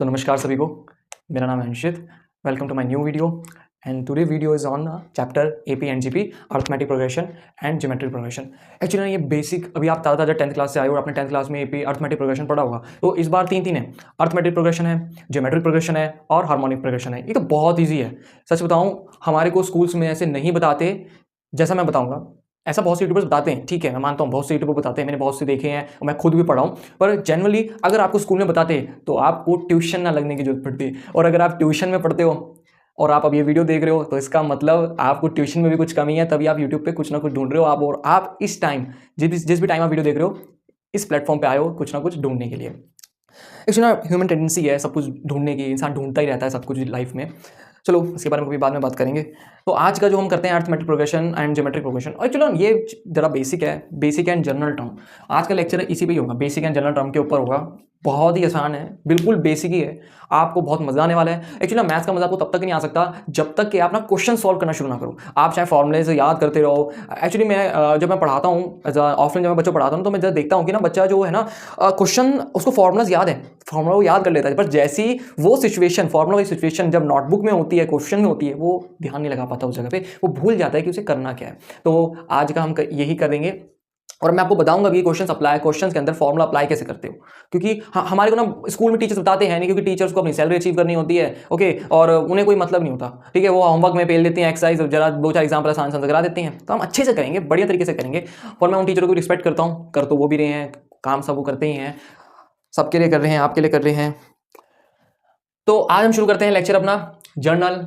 तो नमस्कार सभी को, मेरा नाम है Anshit. Welcome to my new video and today video is on chapter AP and GP, arithmetic progression and geometric progression. Actually ना ये बेसिक अभी आप ताज़ा 10th क्लास से आए हो और आपने 10th क्लास में एपी अर्थमेटिक प्रोग्रेशन पढ़ा होगा। तो इस बार तीन है, अर्थमेटिक प्रोग्रेशन है, ज्योमेट्रिक प्रोग्रेशन है और हार्मोनिक प्रोग्रेशन है। ये तो बहुत ईजी है। सच बताऊँ, हमारे को स्कूल्स में ऐसे नहीं बताते जैसा मैं बताऊँगा। ऐसा बहुत से यूट्यूबर्स बताते हैं, ठीक है, मैं मानता हूँ बहुत से यूट्यूबर बताते हैं, मैंने बहुत से देखे हैं और मैं खुद भी पढ़ा हूँ। पर जनरली अगर आपको स्कूल में बताते तो आपको ट्यूशन ना लगने की जरूरत पड़ती। और अगर आप ट्यूशन में पढ़ते हो और आप अब ये वीडियो देख रहे हो तो इसका मतलब आपको ट्यूशन में भी कुछ कमी है, तभी आप यूट्यूब पे कुछ ना कुछ ढूंढ रहे हो आप। और आप इस टाइम जिस भी टाइम आप वीडियो देख रहे हो, इस प्लेटफॉर्म पे आए हो कुछ ना कुछ ढूंढने के लिए। एक्चुअली ना ह्यूमन टेंडेंसी है सब कुछ ढूंढने की, इंसान ढूंढता ही रहता है सब कुछ लाइफ में। चलो इसके बारे में कभी बाद में बात करेंगे। तो आज का जो हम करते हैं arithmetic progression and geometric progression, और चलो ये जरा बेसिक है, बेसिक एंड जनरल टर्म। आज का लेक्चर इसी पे ही होगा, बेसिक एंड जनरल टर्म के ऊपर होगा। बहुत ही आसान है, बिल्कुल बेसिक ही है, आपको बहुत मजा आने वाला है। एक्चुअली मैथ्स का मजा आपको तब तक नहीं आ सकता जब तक कि आप ना क्वेश्चन सॉल्व करना शुरू ना करो। आप चाहे फॉर्मूले से याद करते रहो। एक्चुअली मैं जब मैं पढ़ाता हूँ ऑफलाइन, जब मैं बच्चों पढ़ाता हूँ तो मैं जब देखता हूँ कि ना बच्चा जो है ना क्वेश्चन उसको फॉर्मूलाज याद है, फॉर्मूला वो याद कर लेता है, पर जैसी वो सिचुएशन, फॉर्मूला की सिचुएशन जब नोटबुक में होती है, क्वेश्चन में होती है, वो ध्यान नहीं लगा पाता उस जगह पे, वो भूल जाता है कि उसे करना क्या है। तो आज का हम यही करेंगे और मैं आपको बताऊंगा भी क्वेश्चंस के अंदर फॉर्मूला अप्लाई कैसे करते हो। क्योंकि हमारे को ना स्कूल में टीचर्स बताते हैं नहीं, क्योंकि टीचर्स को अपनी सैलरी अचीव करनी होती है, ओके, और उन्हें कोई मतलब नहीं होता, ठीक है। वो होमवर्क में पेल देते हैं, एक्सरसाइज जरा दो चार एग्जाम्पल आसान आसान करा देते हैं। तो हम अच्छे से करेंगे, बढ़िया तरीके से करेंगे। और मैं उन टीचरों को रिस्पेक्ट करता हूँ, कर तो वो भी रहे हैं, काम सब वो करते ही हैं, सबके लिए कर रहे हैं, आपके लिए कर रहे हैं। तो आज हम शुरू करते हैं लेक्चर अपना जर्नल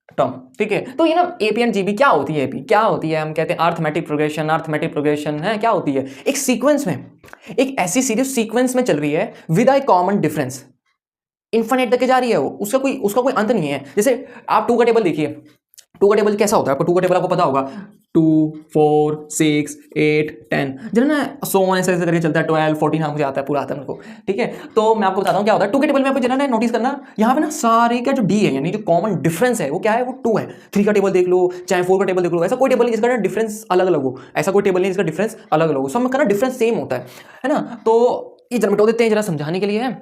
टर्म, ठीक है। तो ये ना एपी एंड जीबी क्या होती है, एपी क्या होती है, हम कहते हैं अर्थमेटिक प्रोग्रेशन, अर्थमेटिक प्रोग्रेशन है क्या होती है। एक सीक्वेंस में, एक ऐसी सीरीज सीक्वेंस में चल रही है with a common difference, infinite तक जा रही है वो, उसका कोई अंत नहीं है। जैसे आप 2 का टेबल देखिए, 2 का टेबल कैसा होता है, आपको 2 का टेबल आपको पता होगा, 2 4 6 8 10 जो ना सो ऐसे ऐसे करके चलता है, 12 14 हाँ मुझे आता है, पूरा आता है मेरे को, ठीक है। तो मैं आपको बताता हूँ क्या होता है 2 के टेबल में। आपको जरा नोटिस करना, यहाँ पे ना सारे का जो डी है, यानी जो कॉमन डिफरेंस है वो क्या है, वो 2 है। 3 का टेबल देख लो, चाहे 4 का टेबल देख लो, ऐसा कोई टेबल नहीं जिसका डिफरेंस अलग अलग हो, ऐसा कोई टेबल नहीं जिसका डिफरेंस अलग अलग हो, सब का ना डिफरेंस सेम होता है ना। तो ये जरा मिटा देते हैं जरा समझाने के लिए है।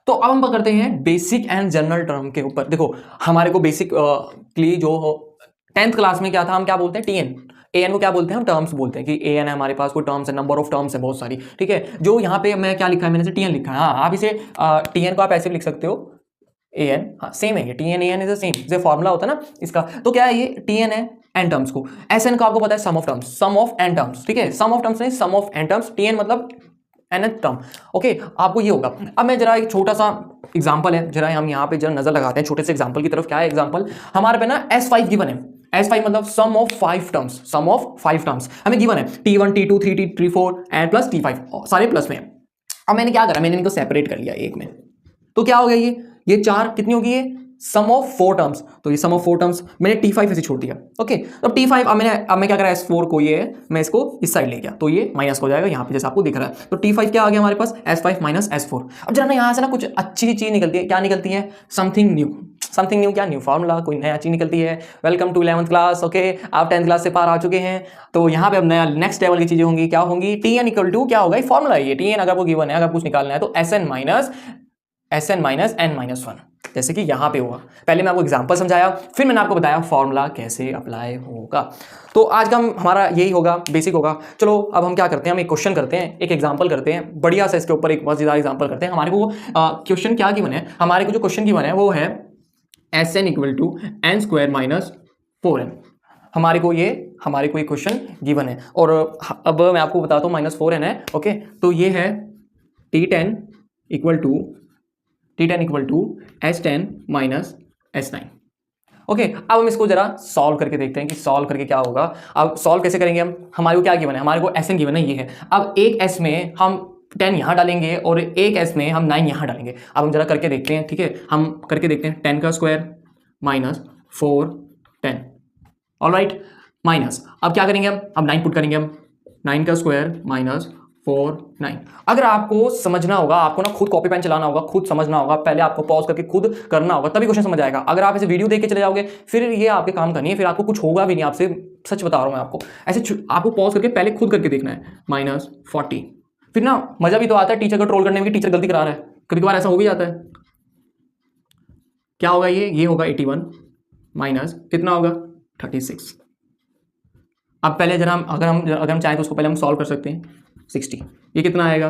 तो अब हम करते हैं बेसिक एंड जनरल टर्म के ऊपर। देखो हमारे को बेसिक क्ली जो 10th क्लास में क्या था, हम क्या बोलते हैं, टीएन, एएन को क्या बोलते हैं, हम टर्म्स बोलते हैं कि एएन है हमारे पास, कोई टर्म्स है, नंबर ऑफ टर्म्स है बहुत सारी, ठीक है। जो यहाँ पे मैं क्या लिखा है, मैंने से टीएन लिखा है। हाँ आप इसे टीएन को आप ऐसे भी लिख सकते हो, एएन, हाँ सेम है ये, TN AN is the same, जैसे फॉर्मूला होता है ना इसका। तो क्या है ये टीएन है एन टर्म्स को, एसएन का आपको पता है sum of terms, sum of n terms, ठीक है, सम ऑफ टर्म्स नहीं sum of n terms, T n मतलब nth टर्म, ओके, आपको ये होगा। अब मैं जरा एक छोटा सा एग्जांपल है, जरा हम यहाँ पे जरा नजर लगाते हैं छोटे से एग्जांपल की तरफ। क्या है एग्जांपल, हमारे पे ना S5 गिवन है, S5 मतलब sum of 5 terms, sum of 5 terms हमें गिवन है, T1 T2 3 T3 4 and plus T5 सारे प्लस में है। अब मैंने क्या करा, मैंने इनको सेपरेट कर लिया एक में, तो क्या हो गया ये 4 कितनी होगी, ये सम ऑफ 4 टर्म्स, तो ये सम ऑफ 4 टर्म्स मैंने T5 ऐसे छोड़ दिया, ओके। तो T5 अब मैं क्या करा, S4 को ये मैं इसको इस साइड ले गया, तो ये माइनस हो जाएगा यहाँ पे जैसे आपको दिख रहा है। तो T5 क्या आ गया हमारे पास, S5 माइनस S4। अब जरा ना यहाँ से ना कुछ अच्छी चीज निकलती है, क्या निकलती है, समथिंग न्यू। समथिंग न्यू क्या, न्यू फॉर्मूला, कोई नया चीज निकलती है। Welcome to 11th class, okay, आप 10th क्लास से पार आ चुके हैं। तो यहाँ पे अब नया नेक्स्ट लेवल की चीजें होंगी, क्या होंगी, Tn इक्वल टू क्या होगा, फॉर्मूला ये Tn अगर वो गिवन है, अगर कुछ निकालना है तो Sn माइनस n माइनस 1, जैसे कि यहां पे होगा। पहले मैं आपको एग्जांपल समझाया, फिर मैंने आपको बताया फॉर्मूला कैसे अप्लाई होगा। तो आज का हमारा यही होगा, बेसिक होगा। चलो अब हम क्या करते हैं, हम एक क्वेश्चन करते हैं, एक एग्जांपल करते हैं बढ़िया सा, इसके ऊपर एक मजेदार एग्जांपल करते हैं। हमारे को क्वेश्चन क्या गिवन है, हमारे को जो क्वेश्चन गिवन है वो है Sn equal to n square minus 4n। हमारे को ये क्वेश्चन गिवन है, और अब मैं आपको बताता हूँ -4n है, ओके। तो ये है T10 equal to S10 minus S9, okay. अब हम इसको जरा सॉल्व करके देखते हैं कि सॉल्व करके क्या होगा। अब सॉल्व कैसे करेंगे हम, हमारे को क्या गिवन है, हमारे को Sn गिवन है, ये है। अब एक S में हम 10 यहाँ डालेंगे और एक S में हम 9 यहाँ डालेंगे। अब हम जरा करके देखते हैं, ठीक है, हम करके देखते हैं। 10 का स्क्वायर माइनस 4 10, ऑलराइट, माइनस, अब क्या करेंगे हम 9 पुट करेंगे, हम 9 का स्क्वायर माइनस 4 9। अगर आपको समझना होगा, आपको ना खुद कॉपी पेन चलाना होगा, खुद समझना होगा, पहले आपको पॉज करके खुद करना होगा, तभी क्वेश्चन समझ आएगा। अगर आप ऐसे वीडियो देख के चले जाओगे फिर ये आपके काम का नहीं है, फिर आपको कुछ होगा भी नहीं, आपसे सच बता रहा हूं मैं आपको। ऐसे आपको पॉज करके पहले खुद करके देखना है, -40, फिर ना मजा भी तो आता है टीचर को ट्रोल करने में कि टीचर गलती करा रहा है, कभी कभार ऐसा हो भी जाता है। क्या होगा ये होगा 81 माइनस कितना होगा 36। अब पहले जरा अगर हम चाहें तो उसको पहले हम सॉल्व कर सकते हैं 60, ये कितना आएगा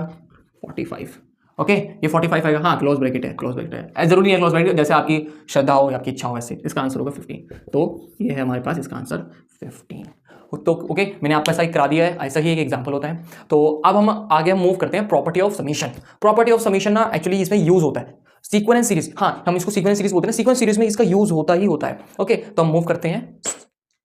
45। ओके ये 45 आएगा, हाँ क्लोज ब्रैकेट है, क्लोज ब्रैकेट है, जरूरी है क्लोज ब्रैकेट, जैसे आपकी श्रद्धा हो या आपकी इच्छा हो वैसे। इसका आंसर होगा 15, तो ये है हमारे पास इसका आंसर 15। तो ओके मैंने आपको ऐसा ही करा दिया है, ऐसा ही एक एग्जांपल होता है। तो अब हम आगे मूव करते हैं property of summation. Property of summation ना एक्चुअली इसमें यूज होता है सीक्वेंस सीरीज, हाँ हम इसको सीक्वेंस सीरीज बोलते हैं, सीक्वेंस सीरीज में इसका यूज होता ही होता है। ओके तो हम मूव करते हैं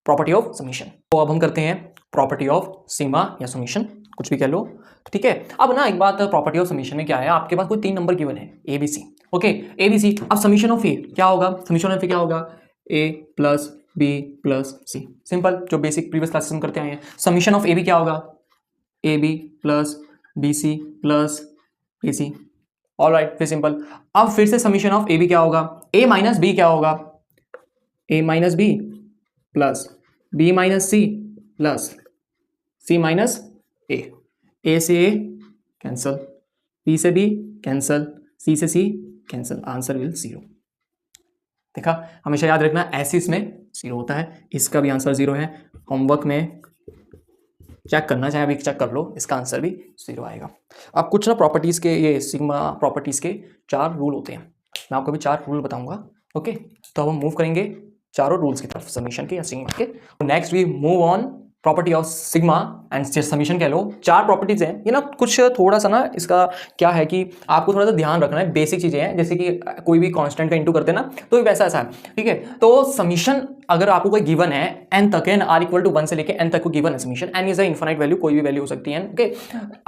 प्रॉपर्टी ऑफ समीशन। तो अब हम करते हैं प्रॉपर्टी ऑफ सिग्मा या समीशन, कुछ भी कह लो, ठीक है। अब ना एक बात, प्रॉपर्टी ऑफ समीशन में क्या है, आपके पास कोई 3 नंबर गिवन है A B C, okay A B C. अब समीशन ऑफ ए क्या होगा, समीशन ऑफ ए क्या होगा, ए प्लस बी प्लस सी, सिंपल, जो बेसिक प्रीवियस क्लासेस में करते आए हैं। समीशन ऑफ ए बी क्या होगा, A B plus B C plus A C, alright, फिर सिंपल। अब फिर से समीशन ऑफ ए बी क्या होगा, ए माइनस बी क्या होगा, A minus B plus B minus C plus C minus A से ए कैंसल, बी से बी कैंसल, सी से सी कैंसल, आंसर विल 0। देखा, हमेशा याद रखना ऐसे इसमें 0 होता है, इसका भी आंसर 0 है। होमवर्क में चेक करना चाहे अभी चेक कर लो, इसका आंसर भी 0 आएगा। अब कुछ ना प्रॉपर्टीज के, ये सिग्मा प्रॉपर्टीज के 4 रूल होते हैं, मैं आपको भी 4 रूल बताऊंगा। ओके तो अब हम मूव करेंगे चारों रूल्स की तरफ, समीशन के या सिग्मा के। Next we move on property of sigma and summation कह लो। 4 प्रॉपर्टीज हैं ये ना, कुछ थोड़ा सा ना इसका क्या है कि आपको थोड़ा सा ध्यान रखना है, बेसिक चीजें हैं, जैसे कि कोई भी कांस्टेंट का इनटू करते हैं ना, तो ये वैसा ऐसा है, ठीक है। तो समीशन अगर आपको कोई गिवन है n तक है, r इक्वल टू 1 से लेके n तक को गिवन है summation, n is a infinite value, कोई भी वैल्यू हो सकती है, ओके।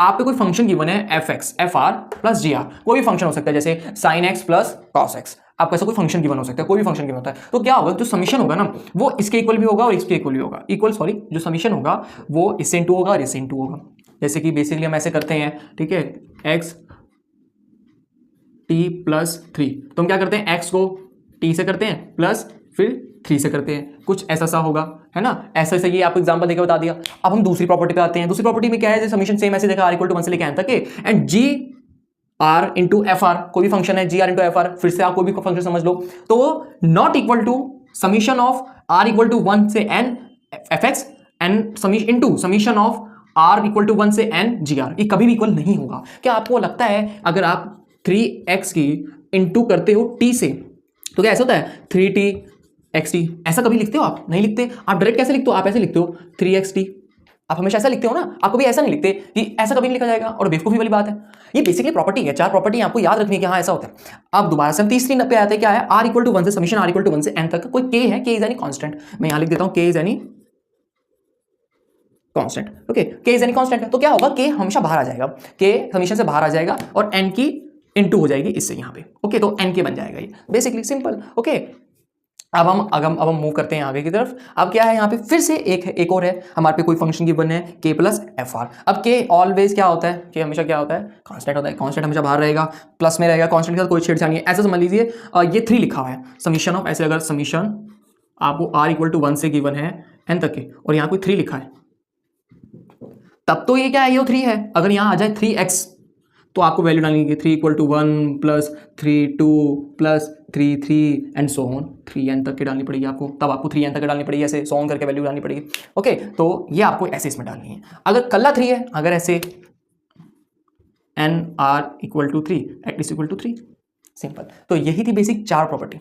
आपको कोई फंक्शन गिवन है fx fr प्लस gr, कोई भी फंक्शन हो सकता है, जैसे sin x plus cos x, आपको ऐसा कोई फंक्शन गिवन हो सकता है, कोई भी फंक्शन गिवन होता है। तो क्या होगा, जो समीशन होगा ना वो इसके इक्वल भी होगा और इसके इक्वल भी होगा, इक्वल सॉरी, जो समीशन होगा वो इससे इनटू होगा और इससे इनटू होगा। जैसे कि बेसिकली हम ऐसे करते हैं, ठीक है, x t प्लस 3, तो हम क्या करते हैं, x को t से करते हैं प्लस फिर 3 से करते हैं, कुछ ऐसा सा होगा, है ना। ऐसा ऐसा ये आपको एग्जांपल देकर बता दिया। अब हम दूसरी प्रॉपर्टी पे आते हैं। दूसरी प्रॉपर्टी में क्या है, समीशन सेम ऐसे देखा, r इक्वल टू 1 से लेके n तक है, and g r into F R, कोई भी फंक्शन है, G R into F R, फिर से आप कोई भी फंक्शन समझ लो, तो not equal to summation of r equal to 1 से n F X and summation into summation of r equal to 1 से n जी आर, ये कभी भी इक्वल नहीं होगा। क्या आपको लगता है अगर आप 3x की इंटू करते हो t से, तो क्या ऐसा होता है 3t xt, ऐसा कभी लिखते हो आप? नहीं लिखते। आप डायरेक्ट कैसे लिखते हो, आप ऐसे लिखते हो 3xt, आप हमेशा ऐसा लिखते हो ना, आप कभी ऐसा नहीं लिखते कि ऐसा कभी नहीं लिखा जाएगा, और बेवकूफी वाली बात है। ये बेसिकली प्रॉपर्टी है, 4 प्रॉपर्टी आपको याद रखनी है कि हाँ ऐसा होता है। अब दोबारा से हम तीसरी पे आते हैं, क्या है, r इक्वल टू 1 से समीशन r इक्वल टू 1 से n तक कोई k है, k इज एनी कांस्टेंट, मैं यहां लिख देता हूं k is any constant, okay, k is any constant है, तो क्या होगा, k हमेशा बाहर आ जाएगा, k समीशन से बाहर आ जाएगा और n की इनटू हो जाएगी इससे यहाँ पे, ओके, तो n के बन जाएगा ये, बेसिकली सिंपल, ओके। अब हम मूव करते हैं आगे की तरफ। अब क्या है यहाँ पे, फिर से एक और है, हमारे पे कोई फंक्शन गिवन है k प्लस एफ आर। अब k ऑलवेज क्या होता है, k हमेशा क्या होता है, कांस्टेंट होता है, कांस्टेंट हमेशा बाहर रहेगा, प्लस में रहेगा, कांस्टेंट के साथ कोई छेड़छाड़ नहीं है। ऐसा समझ लीजिए ये 3 लिखा हुआ है समीशन ऑफ, ऐसे अगर समीशन आपको r इक्वल टू 1 से गिवन है n तक के, और यहाँ कोई 3 लिखा है, तब तो ये क्या है, ये 3 है। अगर यहाँ आ जाए 3x, तो आपको वैल्यू डालनी है 3 equal to 1 plus 3 2 plus 3 3 and so on, 3n तक की डालनी पड़ेगी आपको, तब आपको 3n तक डालनी पड़ेगी, ऐसे सो ऑन करके वैल्यू डालनी पड़ेगी, ओके। तो ये आपको ऐसे इसमें डालनी है। अगर कल्ला 3 है, अगर ऐसे n r equal to 3 at least equal to 3, simple. तो यही थी बेसिक 4 प्रॉपर्टी,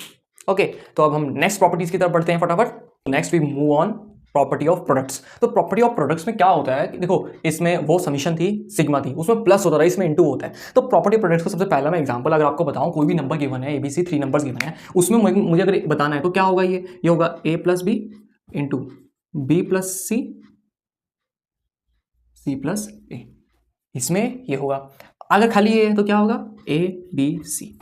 ओके। तो अब हम नेक्स्ट प्रॉपर्टीज की तरफ बढ़ते हैं फटाफट। Next we move on property of products. तो प्रॉपर्टी ऑफ प्रोडक्ट्स में क्या होता है कि देखो, इसमें वो समीशन थी, सिग्मा थी, उसमें प्लस होता है, इसमें इनटू होता है। तो प्रॉपर्टी ऑफ प्रोडक्ट्स का सबसे पहला मैं एग्जांपल अगर आपको बताऊं, कोई भी नंबर गिवन है, ABC 3 नंबर्स गिवन है, उसमें मुझे अगर बताना है तो क्या होगा, ये होगा a plus B into B plus C, C plus A, इसमें ये होगा। अगर खाली ये है तो क्या होगा, a b c।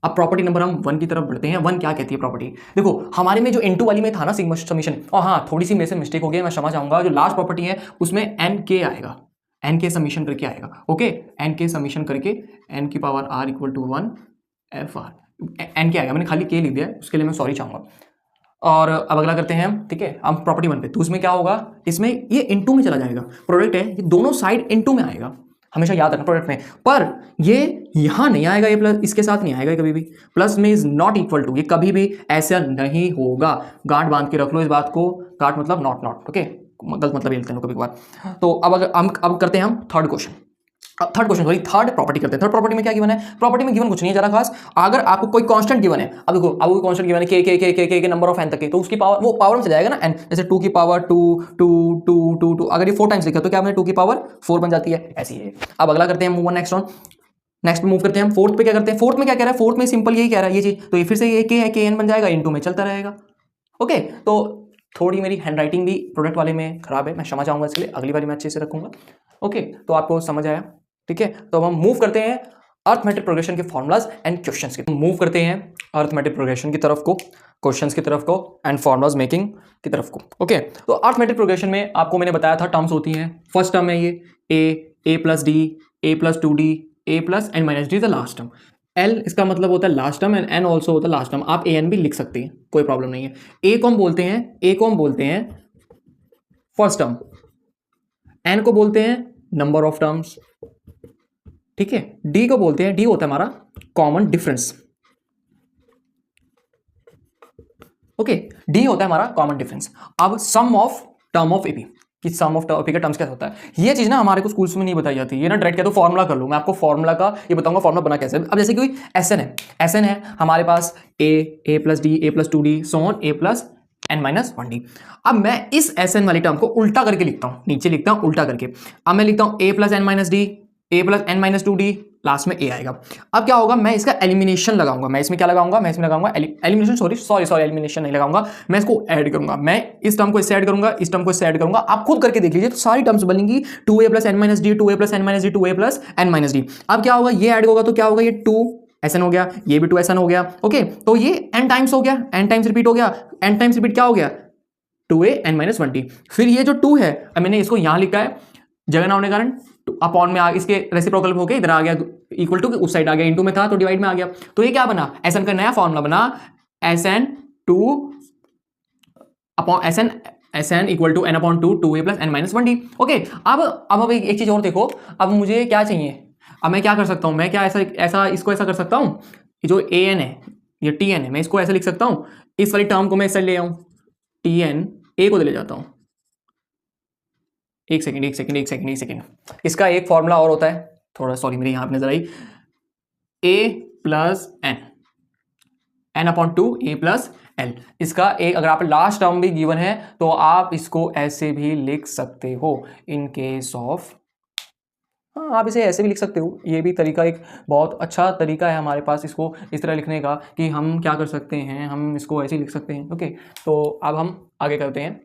अब प्रॉपर्टी नंबर हम 1 की तरफ बढ़ते हैं। 1 क्या कहती है प्रॉपर्टी, देखो हमारे में जो इनटू वाली में था ना सिग्मा समीशन, और हाँ थोड़ी सी मेरे से मिस्टेक हो गई, मैं क्षमा चाहूंगा। जो लास्ट प्रॉपर्टी है उसमें एन के आएगा, एन के समीशन करके आएगा, ओके, एन के समीशन करके एन की power r equal to 1 F R, N के आएगा, मैंने खाली के लिख दिया, उसके लिए मैं सॉरी चाहूंगा। और अब अगला करते हैं हम, ठीक है, हम प्रॉपर्टी 1 पे। तो उसमें क्या होगा, इसमें ये इनटू में चला जाएगा, प्रोडक्ट है, ये दोनों साइड इनटू में आएगा, हमेशा याद रखना प्रोडक्ट में। पर ये यहां नहीं आएगा, ये प्लस इसके साथ नहीं आएगा कभी भी। प्लस में इज नॉट इक्वल टू, ये कभी भी ऐसा नहीं होगा। गांठ बांध के रख लो इस बात को, गांठ मतलब नॉट नॉट, ओके, गलत मतलब लेते हैं कभी कभार। तो अब अगर हम अब करते हैं हम थर्ड क्वेश्चन, थर्ड प्रॉपर्टी करते हैं। थर्ड प्रॉपर्टी में क्या गिवन है? प्रॉपर्टी में गिवन कुछ नहीं है जरा खास। अगर आपको कोई कांस्टेंट गिवन है, अब देखो अब कोई कांस्टेंट गिवन है के नंबर ऑफ एन तक के, तो उसकी पावर वो पावर में से जाएगा ना एन, जैसे 2 की पावर 2 2 2 2 2, अगर ये 4 टाइम्स लिखा तो क्या बने 2 की पावर 4 बन जाती है, ऐसी है। अब अगला करते हैं मूव ऑन नेक्स्ट मूव करते हैं हम फोर्थ पे। क्या करते हैं फोर्थ में? क्या कह रहा है फोर्थ में? सिंपल यही कह रहा है ये चीज, तो ये फिर से ये के है, के एन बन जाएगा, इनटू में चलता रहेगा। ओके, तो थोड़ी मेरी हैंडराइटिंग भी प्रोडक्ट वाले में खराब है, मैं क्षमा चाहूंगा इसके लिए, अगली बार मैं अच्छे से रखूंगा। ओके, तो आपको समझ आया, ठीक है। तो अब हम मूव करते हैं अर्थमेटिक प्रोग्रेशन के फॉर्मूलाज एंड क्वेश्चंस के, मूव करते हैं अर्थमेटिक प्रोग्रेशन की तरफ को, क्वेश्चंस की तरफ को एंड फॉर्मूलाज मेकिंग की तरफ को। ओके, तो अर्थमेटिक प्रोग्रेशन में आपको मैंने बताया था टर्म्स होती हैं। फर्स्ट टर्म है ये A plus D, A plus 2d, A plus N minus D, the last term. L इसका मतलब होता है last term and N also होता है लास्ट टर्म। आप ए एन भी लिख सकते हैं, कोई प्रॉब्लम नहीं है। ए को हम बोलते हैं फर्स्ट टर्म, एन को बोलते हैं नंबर ऑफ टर्म्स, ठीक है। डी को बोलते हैं, डी होता है हमारा कॉमन डिफरेंस, ओके, डी होता है हमारा कॉमन डिफरेंस। अब सम ऑफ टर्म ऑफ एपी, कि सम ऑफ एपी का टर्म्स क्या होता है, ये चीज ना हमारे को स्कूल्स में नहीं बताई जाती, ये ना डायरेक्ट कह दो फॉर्मुला कर लो, मैं आपको फॉर्मुला का ये बताऊंगा फॉर्मुला बना कैसे। अब जैसे कोई एस एन है हमारे पास, A plus D, A plus 2d, so on A plus N minus 1d। अब मैं इस एस एन वाली टर्म को उल्टा करके लिखता हूं, नीचे लिखता हूं उल्टा करके। अब मैं लिखता हूं A plus N minus D, A plus N minus 2d, last में ए आएगा। अब क्या होगा, मैं इसका एलिमिनेशन लगाऊंगा, मैं इसमें क्या लगाऊंगा, मैं इसमें लगाऊंगा एलिमिनेशन, सॉरी एलिमिनेशन नहीं लगाऊंगा, मैं इसको ऐड करूंगा। मैं इस टर्म को इससे ऐड करूंगा, इस टर्म को इससे ऐड करूंगा, आप खुद करके देख लीजिए, तो सारी टर्म्स बनेंगी 2a plus N minus D, 2a plus N minus D, 2a plus N minus D. अब क्या होगा, ये ऐड होगा तो क्या होगा, ये 2 एस एन हो गया, ये भी 2 एस एन हो गया, ओके। तो ये एन टाइम्स हो गया, एन टाइम्स रिपीट हो गया, एन टाइम्स रिपीट क्या हो गया, 2a एन माइनस 1d। फिर ये जो 2 है, अब मैंने इसको यहां लिखा है, जगह ना होने के कारण अपॉन में इसके रेसिप्रोकल होके इधर आ गया, इक्वल टू उस साइड आ गया, इनटू में था तो डिवाइड में आ गया। तो ये क्या बना, एस एन का नया फॉर्मूला बना, S N 2 upon S N equal to N upon 2, 2a plus N minus 1d। Okay, अब एक चीज और देखो, अब मुझे क्या चाहिए, अब मैं क्या कर सकता हूं, मैं क्या ऐसा इसको ऐसा कर सकता हूं, जो ए एन है, ये टी एन है, मैं इसको ऐसा लिख सकता हूं, इस वाली टर्म को मैं ऐसे ले आऊं, टी एन ए को ले जाता हूं। एक सेकेंड, इसका एक फॉर्मूला और होता है, थोड़ा सॉरी मेरी यहां पे नजर आई, ए प्लस एन अपॉन 2 ए प्लस एल। इसका एक अगर आप लास्ट टर्म भी गिवन है तो आप इसको ऐसे भी लिख सकते हो, इन केस ऑफ, हाँ आप इसे ऐसे भी लिख सकते हो, ये भी तरीका एक बहुत अच्छा तरीका है हमारे पास इसको इस तरह लिखने का, कि हम क्या कर सकते हैं, हम इसको ऐसे ही लिख सकते हैं। ओके, तो अब हम आगे करते हैं,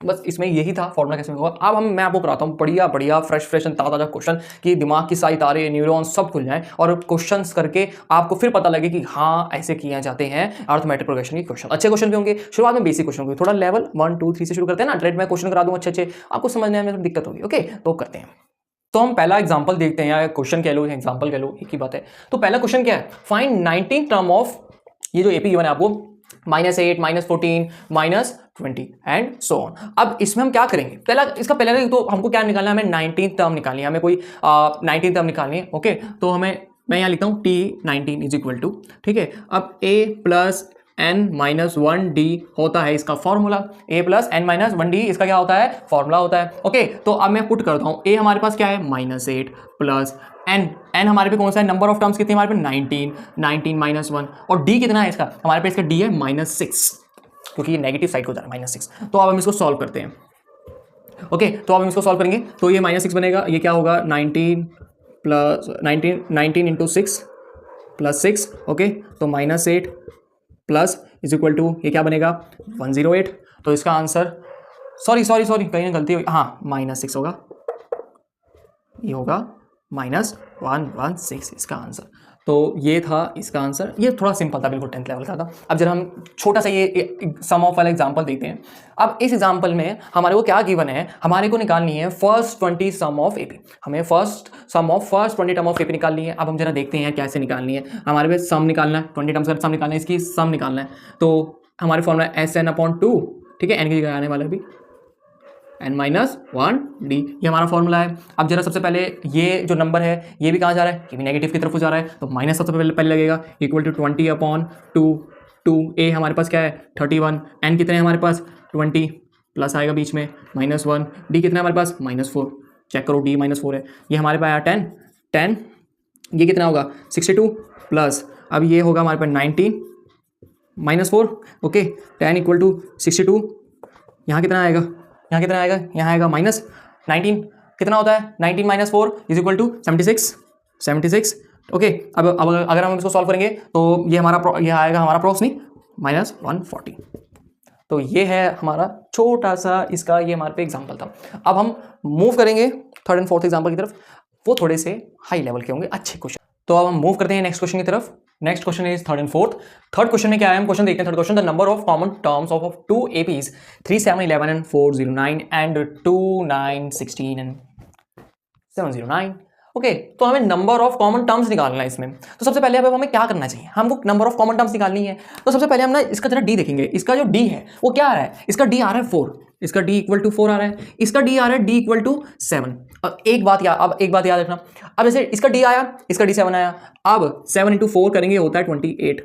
बस इसमें यही था फॉर्मूला कैसे होगा। अब मैं आपको कराता हूँ बढ़िया फ्रेश ताज़ा क्वेश्चन, कि दिमाग की सारी तारे न्यूरॉन सब खुल जाएं और क्वेश्चंस करके आपको फिर पता लगे कि हाँ ऐसे किए जाते हैं अर्थमेटिक प्रोग्रेशन के क्वेश्चन। अच्छे क्वेश्चन भी होंगे, शुरुआत में बेसिक क्वेश्चन होंगे, थोड़ा लेवल 1 2 3 से शुरू करते हैं ना, डायरेक्ट मैं क्वेश्चन करा दूँ अच्छे आपको समझने में दिक्कत होगी। ओके, तो करते हैं, तो हम पहला एग्जांपल देखते हैं, या क्वेश्चन कह लो एग्जांपल कह लो, एक ही बात है। तो पहला क्वेश्चन क्या है, फाइंड 19 टर्म ऑफ, ये जो एपी गिवन है आपको, -8 -14 -20 एंड सो ऑन। अब इसमें हम क्या करेंगे, पहले तो हमको क्या निकालना है, हमें 19 टर्म निकालनी है, हमें कोई 19 टर्म निकालनी है। ओके, तो मैं यहाँ लिखता हूँ T19 इज इक्वल टू, ठीक है। अब a plus n minus 1d होता है इसका formula, a plus n minus 1d इसका क्या होता है, फॉर्मूला होता है। ओके, तो अब मैं पुट करता हूँ, a हमारे पास क्या है -8 प्लस n हमारे पे कौन सा है, नंबर ऑफ टर्म्स कितने हमारे पे 19 माइनस 1, और d कितना है इसका, हमारे पे इसका d है -6, क्योंकि ये नेगेटिव साइड को जा रहा है -6। तो अब हम इसको सॉल्व करते हैं। ओके, तो अब हम इसको सॉल्व करेंगे, तो ये -6 बनेगा, ये क्या होगा 19 इंटू 6 प्लस 6, ओके, तो -8 प्लस इज इक्वल टू ये क्या बनेगा 108। तो इसका आंसर सॉरी कहीं ना गलती हुई, हाँ -6 होगा, ये होगा -116 इसका आंसर। तो ये था इसका आंसर, ये थोड़ा सिंपल था, बिल्कुल 10th लेवल का था। अब जब हम छोटा सा ये सम ऑफ वाला एग्जांपल देखते हैं। अब इस एग्जांपल में हमारे को क्या गिवन है, हमारे को निकालनी है फर्स्ट 20 सम ऑफ एपी, हमें फर्स्ट 20 टर्म ऑफ एपी निकालनी है। अब हम जरा देखते हैं कैसे निकालनी है, हमारे पास सम निकालना है, 20 टर्म्स का सम निकालना है, इसकी सम निकालना है। तो हमारे फॉर्मूला SN/2, ठीक है, एन की जगह आने वाला भी -1d, ये हमारा फॉर्मूला है। अब जरा सबसे पहले ये जो नंबर है ये भी कहाँ जा रहा है, ये भी नेगेटिव की तरफ जा रहा है, तो माइनस सबसे पहले लगेगा, इक्वल टू 20/2, 2a हमारे पास क्या है 31, n कितने हैं हमारे पास 20, प्लस आएगा बीच में -1, d कितना है हमारे पास -4, चेक करो d -4 है, ये हमारे पास आया 10, ये कितना होगा 62 प्लस, अब ये होगा हमारे पास 19 -4, ओके 10 इक्वल टू 62, यहाँ कितना आएगा, यहाँ कितना आएगा, यहाँ आएगा -19, कितना होता है 19 - 4 इज इक्वल टू 76, ओके। अब अगर हम इसको सॉल्व करेंगे तो ये हमारा ये आएगा हमारा अप्रॉक्सिमेटली -140। तो ये है हमारा छोटा सा इसका ये हमारे पे एग्जाम्पल था। अब हम मूव करेंगे थर्ड एंड फोर्थ एग्जाम्पल की तरफ, वो थोड़े से हाई लेवल के होंगे, अच्छे क्वेश्चन। तो अब हम मूव करते हैं नेक्स्ट क्वेश्चन की तरफ। Next question is third and fourth. Third question में क्या है, हम क्वेश्चन देखते हैं। Third question, the number of common terms of 2 APs 3, 7, 11 and 409 and 2, 9, 16 and 709। Okay तो हमें नंबर ऑफ कॉमन टर्म्स निकालना है इसमें। तो सबसे पहले अब हमें क्या करना चाहिए, हमको नंबर ऑफ कॉमन टर्म्स निकालनी है। तो सबसे पहले हम ना इसका जरा डी देखेंगे, इसका जो डी है वो क्या आ रहा है, इसका डी आ रहा है 4, इसका डी इक्वल टू 4 आ रहा है, इसका डी आ रहा है डी इक्वल टू 7। अब एक बात याद रखना, अब जैसे इसका डी आया, इसका डी 7 आया, अब 7 × 4 करेंगे होता है 28।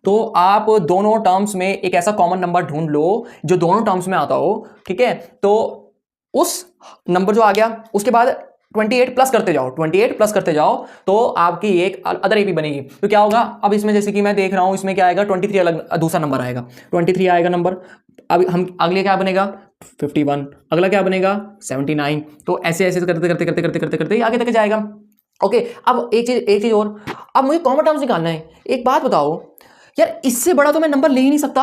तो आप दोनों टर्म्स में एक ऐसा कॉमन नंबर ढूंढ लो जो दोनों टर्म्स में आता हो, ठीक है। तो उस नंबर जो आ गया उसके बाद 28 प्लस करते जाओ, 28 प्लस करते जाओ तो आपकी एक अदर एपी बनेगी। तो क्या होगा, अब इसमें जैसे कि मैं देख रहा हूं इसमें क्या आएगा 23 अलग दूसरा नंबर आएगा, 23 आएगा नंबर। अब हम अगले क्या बनेगा 51, अगला क्या बनेगा 79। तो ऐसे ऐसे करते करते करते करते करते करते आगे तक जाएगा। ओके अब एक चीज और, अब मुझे कॉमन टर्म्स निकालना है। एक बात बताओ यार, इससे बड़ा तो मैं नंबर ले ही नहीं सकता।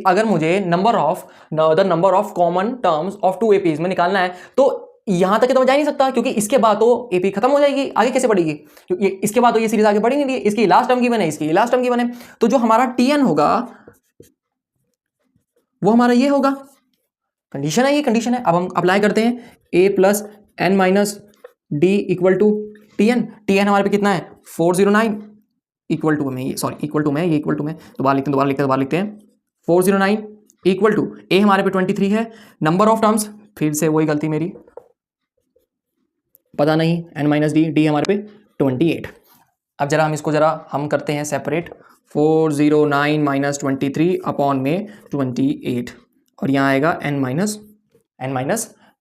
अगर मुझे the number of common terms of 2 APs में निकालना है तो यहां तक तो मैं जा नहीं सकता, क्योंकि इसके बाद तो एपी खत्म हो जाएगी, आगे कैसे बढ़ेगी, क्योंकि इसके बाद तो ये सीरीज आगे बढ़ी नहीं रही है, इसकी लास्ट टर्म की बने, इसकी लास्ट टर्म की बने। तो जो हमारा TN होगा वो हमारा ये होगा, कंडीशन है, ये कंडीशन है। अब हम अप्लाई करते हैं a + n - d equal to TN हमारे पे कितना है 409, इक्वल टू में ये इक्वल टू में दोबारा लिखते हैं 409 इक्वल टू a हमारे पे 23 है, नंबर ऑफ टर्म्स फिर से वही गलती मेरी, पता नहीं n - d हमारे पे 28। अब जरा हम इसको हम करते हैं सेपरेट, 409 - 23 अपॉन में 28, और यहाँ आएगा n -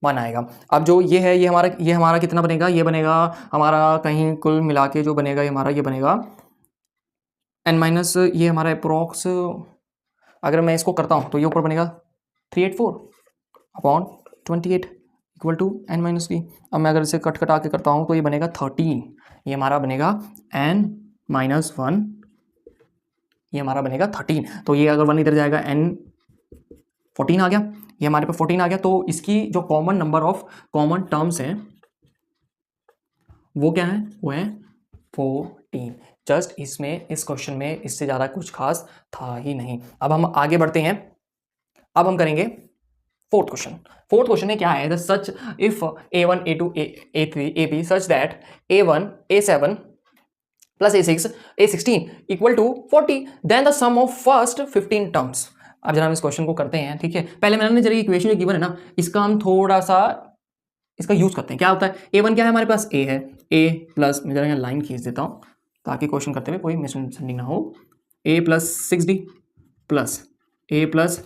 1 आएगा। अब जो ये है ये हमारा कितना बनेगा, ये बनेगा हमारा कहीं कुल मिला के जो बनेगा ये बनेगा n- ये हमारा अप्रॉक्स, अगर मैं इसको करता हूँ तो ये ऊपर बनेगा 384 upon 28 equal to n - d। अब मैं अगर इसे कटा के करता हूँ तो ये बनेगा 13, ये हमारा बनेगा n - 1, ये हमारा बनेगा 13। तो ये अगर 1 इधर जाएगा n 14 आ गया, ये हमारे पे 14 आ गया। तो इसकी जो common number of common terms हैं वो क्या है, वो है 14। जस्ट इसमें इस क्वेश्चन में इससे ज़्यादा कुछ खास था ही नहीं। अब हम आगे बढ़ते हैं, अब हम करेंगे फोर्थ क्वेश्चन में क्या है, such if A1 A2 A3 AP such that A1 A7 plus A6 A16 equal to 40 then the sum of first 15 terms. अब जरा हम इस क्वेश्चन को करते हैं, ठीक है। पहले मैंने जरा इक्वेशन जो गिवन है ना, इसका हम थोड़ा सा इसका यूज करते हैं। क्या होता है, A1 क्या है हमारे पास, A है, A प्लस, मैं जरा यहाँ लाइन खींच देता हूँ ताकि क्वेश्चन करते हुए कोई मिसअंडरस्टैंडिंग ना हो। A + 6D plus A +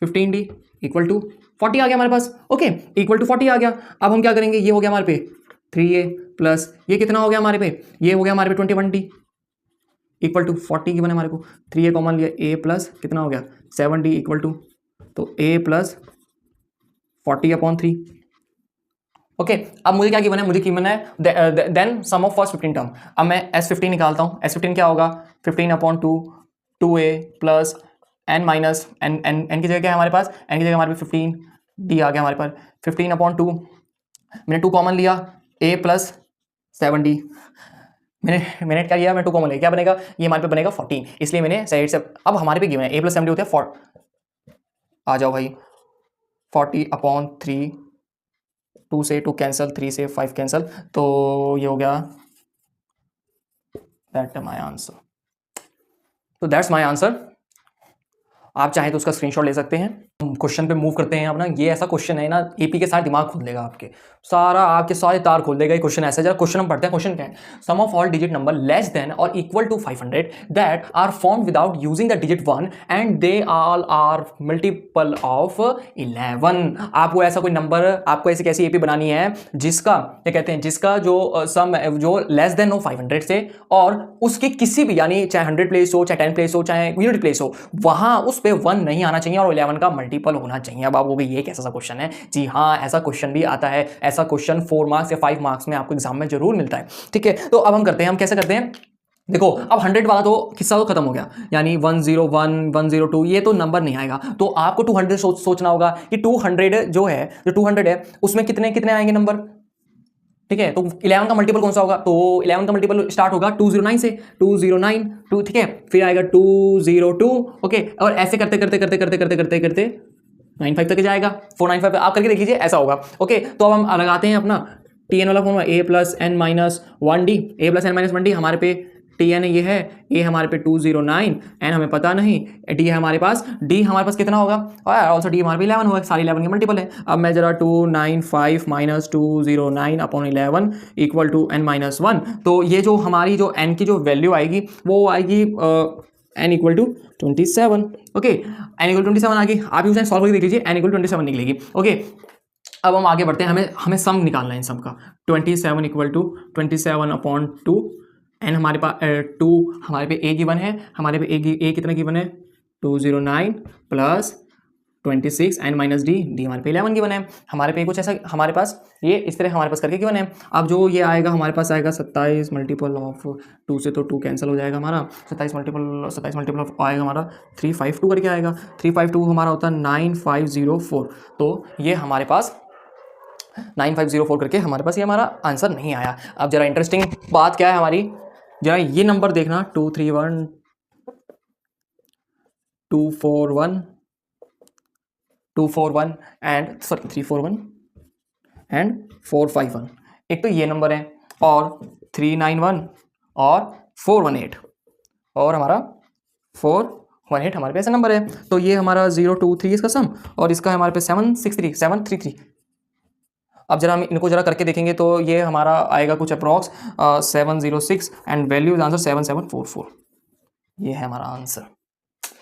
15D equal to 40 आ गया हमारे पास। ओके इक्वल टू 40 आ गया। अब हम क्या करेंगे, ये हो गया हमारे पे 3A प्लस ये कितना हो गया हमारे पे, ये हो गया हमारे पे 21D इक्वल टू 40 की बने हमारे को 3A कॉमन लिया, A प्लस कितना हो गया 7D इक्वल टू, तो A प्लस 40/3। ओके अब मुझे क्या गिवन है, मुझे गिवन है then sum of first 15 term. अब मैं S15 निकालता हूँ, S15 क्या होगा 15/2 2A plus n minus n की जगह क्या है हमारे पास, n की जगह हमारे पास 15D आ गया हमारे पास 15/2, मैंने 2 कॉमन लिया A प्लस 7D, मैंने क्या किया, मैं 2 कॉमन लिया, क्या बनेगा, ये हमारे पे बनेगा 14, इसलिए मैंने साइड से, अब हमारे पे गिवन है A + 7D होता है 4, आ जाओ भाई 40/3, 2 से 2 कैंसिल, 3 से 5 कैंसिल, तो ये हो गया दैट माय आंसर। तो दैट्स माय आंसर। आप चाहें तो उसका स्क्रीनशॉट ले सकते हैं। क्वेश्चन पे मूव करते हैं अपना। ये ऐसा क्वेश्चन है ना, एपी के साथ दिमाग खोल देगा आपके सारे तार खोल देगा। ये क्वेश्चन ऐसा है, जरा क्वेश्चन हम पढ़ते हैं। क्वेश्चन क्या है? Sum of all digit number less than और equal to 500 that are formed without using the digit 1 and they all are multiple of 11। आपको ऐसा कोई नंबर, आपको ऐसी कैसी एपी बनानी है जिसका क्या कहते हैं, जिसका जो सम जो लेस देन हो 500 से, और उसके किसी भी, यानी चाहे 100 प्लेस हो, चाहे 10 प्लेस हो, चाहे यूनिट प्लेस हो, वहां उस पे 1 नहीं आना चाहिए और 11 का मल्टीपल होना चाहिए। अब आप बोलोगे ये कैसा सा क्वेश्चन है? जी हाँ, ऐसा क्वेश्चन भी आता है। ऐसा क्वेश्चन 4 मार्क्स या 5 मार्क्स में आपको एग्जाम में जरूर मिलता है। ठीक है, तो अब हम करते हैं, हम कैसे करते हैं? देखो, अब 100 वाला तो किस्सा तो खत्म हो गया, यानी 101 102 ये तो नंबर नहीं आएगा। तो आपको 200 सोचना होगा कि 200 जो 200 है उसमें कितने कितने आएंगे नंबर। ठीक है, तो 11 का मल्टीपल कौन सा होगा? तो 11 का मल्टीपल स्टार्ट होगा 209 से, 209 2, ठीक है, फिर आएगा 202, ओके, और ऐसे करते करते करते करते करते करते करते 95 तक जाएगा। 495 आप करके देख लीजिए, ऐसा होगा। ओके, तो अब हम लगाते हैं अपना टी एन वाला फॉर्मूला, ए प्लस एन माइनस 1डी। ए प्लस एन माइनस 1डी हमारे पे टी एन ये है, ए हमारे पे 209, एन हमें पता नहीं, डी है हमारे पास, डी हमारे पास कितना होगा, और ऑल्सो डी हमारे पे 11 होगा, सारी 11 के मल्टीपल है। अब मैं जरा 295 minus 209 upon 11 equal to N minus 1। तो ये जो हमारी जो एन की जो वैल्यू आएगी वो आएगी N equal to 27। Okay, N equal 27 आ गई। आप यूज सॉल्व करके देख लीजिए, एन इक्वल 27 निकलेगी। ओके, अब हम आगे बढ़ते हैं, हमें सम निकालना है इन सब का। 27 इक्वल टू 27 अपॉन 2, एन हमारे पास 2 हमारे पे ए गिवन है, हमारे पे ए कितना गिवन है 209 plus 26 N minus D, D हमारे पे 11 गिवन है। हमारे पे कुछ ऐसा हमारे पास ये इस तरह हमारे पास करके गिवन है। अब जो ये आएगा हमारे पास आएगा 27 मल्टीपल ऑफ 2 से, तो 2 कैंसिल हो जाएगा हमारा। 27 मल्टीपल ऑफ आएगा हमारा 352 करके आएगा। 352 हमारा होता है 9504। तो ये हमारे पास 9504 करके हमारे पास ये हमारा आंसर नहीं आया। अब जरा इंटरेस्टिंग बात क्या है हमारी, जरा ये नंबर देखना 231 241 241 एंड 341 एंड 451। एक तो ये नंबर है, और 391 और 418, और हमारा 418 हमारे पे ऐसा नंबर है। तो ये हमारा 023 इसका सम, और इसका हमारे पे 733। अब जरा हम इनको जरा करके देखेंगे तो ये हमारा आएगा कुछ approx 706 and value is answer 7744। ये है हमारा आंसर।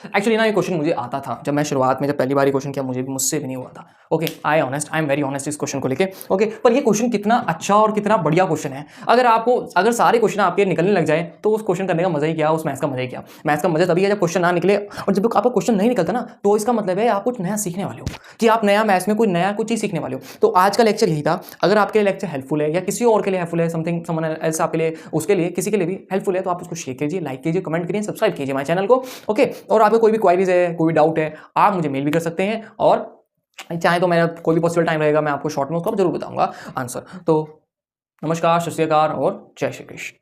एक्चुअली ना ये क्वेश्चन मुझे आता था जब मैं शुरुआत में, जब पहली बार ये क्वेश्चन किया मुझसे भी नहीं हुआ था। Okay, I am very honest इस क्वेश्चन को लेके। ओके, पर ये क्वेश्चन कितना अच्छा और कितना बढ़िया क्वेश्चन है। अगर सारे क्वेश्चन आपके निकलने लग जाए तो उस क्वेश्चन करने का मजा ही क्या, उस मैथ्स का मजा ही क्या। मैथ्स का मजा तभी है जब क्वेश्चन ना निकले, और जब आपका क्वेश्चन नहीं निकलता ना तो इसका मतलब है आप कुछ नया सीखने वाले हो, कि आप नया मैथ्स में कुछ चीज़ सीखने वाले हो। तो आज का लेक्चर यही था। अगर आपके लेक्चर हेल्पफुल है या किसी और के लिए हेल्पफुल है, समवन एल्स आपके लिए, उसके लिए किसी के लिए भी हेल्पफुल है, तो आप उसको शेयर कीजिए, लाइक कीजिए, कमेंट करिए, सब्सक्राइब कीजिए हमारे चैनल को। ओके, और आपको कोई भी क्वारीज है, कोई डाउट है, आप मुझे मेल भी कर सकते हैं, और चाहे तो मेरा कोई भी पॉसिबल टाइम रहेगा मैं आपको शॉर्ट में उसको जरूर बताऊंगा आंसर। तो नमस्कार, सत श्री अकाल और जय श्री कृष्ण।